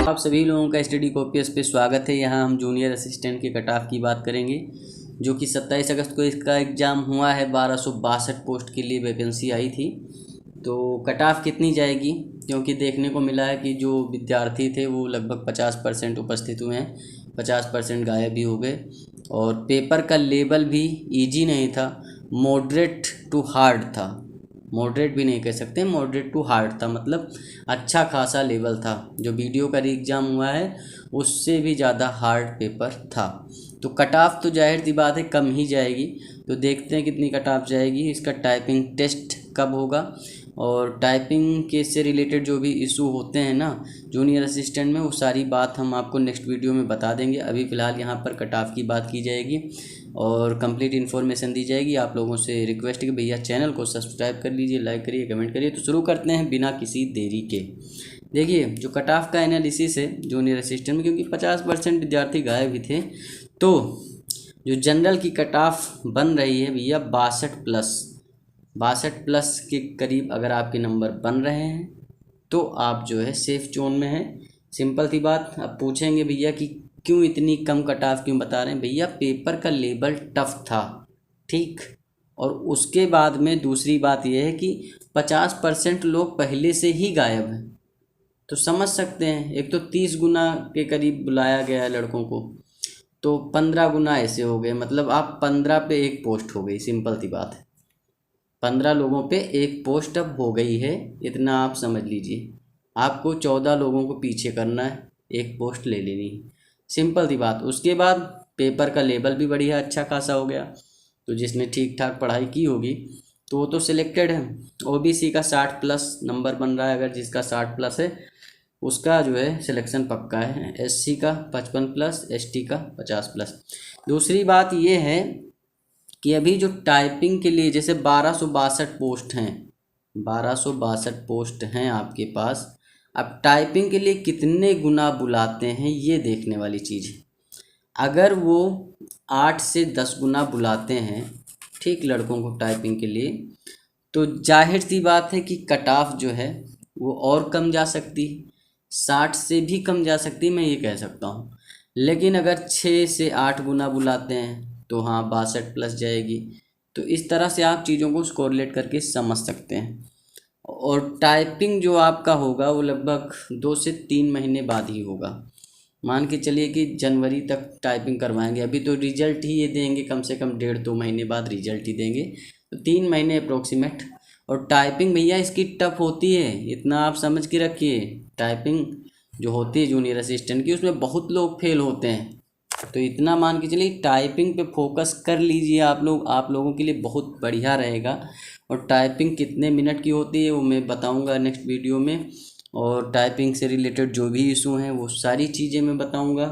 आप सभी लोगों का स्टडी कॉपीज पे स्वागत है। यहाँ हम जूनियर असिस्टेंट के कट ऑफ की बात करेंगे, जो कि 27 अगस्त को इसका एग्ज़ाम हुआ है। 1262 पोस्ट के लिए वैकेंसी आई थी। तो कट ऑफ कितनी जाएगी, क्योंकि देखने को मिला है कि जो विद्यार्थी थे वो लगभग 50% उपस्थित हुए हैं, 50% गायब भी हो गए। और पेपर का लेवल भी ईजी नहीं था, मॉडरेट टू हार्ड था। मॉडरेट भी नहीं कह सकते, मॉडरेट टू हार्ड था, मतलब अच्छा खासा लेवल था। जो वीडियो का एग्ज़ाम हुआ है उससे भी ज़्यादा हार्ड पेपर था। तो कट ऑफ तो जाहिर सी बात है कम ही जाएगी। तो देखते हैं कितनी कट ऑफ जाएगी। इसका टाइपिंग टेस्ट कब होगा और टाइपिंग के से रिलेटेड जो भी इशू होते हैं ना जूनियर असिस्टेंट में, वो सारी बात हम आपको नेक्स्ट वीडियो में बता देंगे। अभी फ़िलहाल यहाँ पर कट ऑफ की बात की जाएगी और कंप्लीट इन्फॉर्मेशन दी जाएगी। आप लोगों से रिक्वेस्ट है कि भैया चैनल को सब्सक्राइब कर लीजिए, लाइक करिए, कमेंट करिए। तो शुरू करते हैं बिना किसी देरी के। देखिए, जो कट ऑफ का एनालिसिस है जूनियर असिस्टेंट में, क्योंकि 50% विद्यार्थी गायब भी थे, तो जो जनरल की कट ऑफ बन रही है भैया 62+ के करीब अगर आपके नंबर बन रहे हैं तो आप जो है सेफ जोन में हैं। सिंपल सी बात। अब पूछेंगे भैया कि क्यों इतनी कम कट ऑफ क्यों बता रहे हैं। भैया पेपर का लेवल टफ था, ठीक। और उसके बाद में दूसरी बात यह है कि 50% लोग पहले से ही गायब हैं। तो समझ सकते हैं, एक तो 30 गुना के करीब बुलाया गया है लड़कों को, तो 15 गुना ऐसे हो गए। मतलब आप 15 पे एक पोस्ट हो गई। सिंपल सी बात है, 15 लोगों पे एक पोस्ट अब हो गई है। इतना आप समझ लीजिए। आपको 14 लोगों को पीछे करना है, एक पोस्ट ले लेनी है। सिंपल सी बात। उसके बाद पेपर का लेवल भी बढ़िया अच्छा खासा हो गया। तो जिसने ठीक ठाक पढ़ाई की होगी तो वो तो सिलेक्टेड है। ओबीसी का 60+ नंबर बन रहा है, अगर जिसका 60+ है उसका जो है सिलेक्शन पक्का है। एससी का 55+, एसटी का 50+। दूसरी बात ये है कि अभी जो टाइपिंग के लिए जैसे 1262 पोस्ट हैं, 1262 पोस्ट हैं आपके पास। अब टाइपिंग के लिए कितने गुना बुलाते हैं ये देखने वाली चीज़ है। अगर वो 8 से 10 गुना बुलाते हैं, ठीक, लड़कों को टाइपिंग के लिए, तो जाहिर सी बात है कि कट ऑफ जो है वो और कम जा सकती है, 60 से भी कम जा सकती है, मैं ये कह सकता हूँ। लेकिन अगर 6 से 8 गुना बुलाते हैं तो हाँ 62+ जाएगी। तो इस तरह से आप चीज़ों को कोरिलेट करके समझ सकते हैं। और टाइपिंग जो आपका होगा वो लगभग 2 से 3 महीने बाद ही होगा। मान के चलिए कि जनवरी तक टाइपिंग करवाएंगे। अभी तो रिजल्ट ही ये देंगे, कम से कम 1.5-2 महीने बाद रिजल्ट ही देंगे, तो 3 महीने अप्रोक्सीमेट। और टाइपिंग भैया इसकी टफ होती है, इतना आप समझ के रखिए। टाइपिंग जो होती है जूनियर असिस्टेंट की, उसमें बहुत लोग फेल होते हैं। तो इतना मान के चलिए टाइपिंग पे फोकस कर लीजिए आप लोग, आप लोगों के लिए बहुत बढ़िया रहेगा। और टाइपिंग कितने मिनट की होती है वो मैं बताऊंगा नेक्स्ट वीडियो में। और टाइपिंग से रिलेटेड जो भी इशू हैं वो सारी चीज़ें मैं बताऊंगा।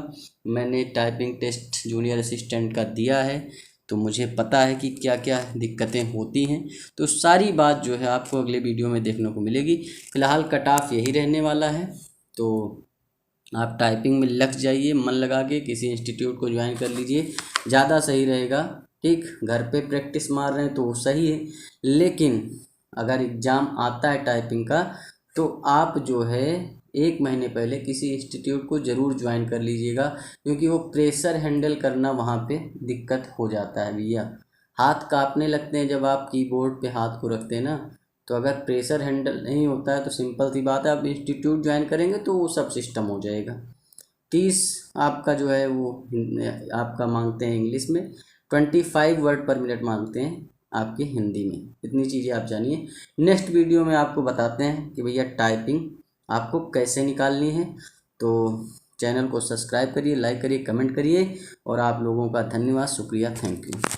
मैंने टाइपिंग टेस्ट जूनियर असिस्टेंट का दिया है, तो मुझे पता है कि क्या क्या दिक्कतें होती हैं। तो सारी बात जो है आपको अगले वीडियो में देखने को मिलेगी। फ़िलहाल कट ऑफ यही रहने वाला है। तो आप टाइपिंग में लग जाइए, मन लगा के किसी इंस्टीट्यूट को ज्वाइन कर लीजिए, ज़्यादा सही रहेगा। ठीक, घर पे प्रैक्टिस मार रहे हैं तो सही है, लेकिन अगर एग्ज़ाम आता है टाइपिंग का तो आप जो है 1 महीने पहले किसी इंस्टीट्यूट को ज़रूर ज्वाइन कर लीजिएगा, क्योंकि वो प्रेशर हैंडल करना वहाँ पे दिक्कत हो जाता है भैया। हाथ काँपने लगते हैं जब आप कीबोर्ड पे हाथ को रखते हैं ना। तो अगर प्रेशर हैंडल नहीं होता है तो सिंपल सी बात है, आप इंस्टीट्यूट ज्वाइन करेंगे तो वो सब सिस्टम हो जाएगा। 30 आपका जो है वो आपका मांगते हैं इंग्लिश में, 25 वर्ड पर मिनट मांगते हैं आपके हिंदी में। इतनी चीज़ें आप जानिए। नेक्स्ट वीडियो में आपको बताते हैं कि भैया टाइपिंग आपको कैसे निकालनी है। तो चैनल को सब्सक्राइब करिए, लाइक करिए, कमेंट करिए। और आप लोगों का धन्यवाद, शुक्रिया, थैंक यू।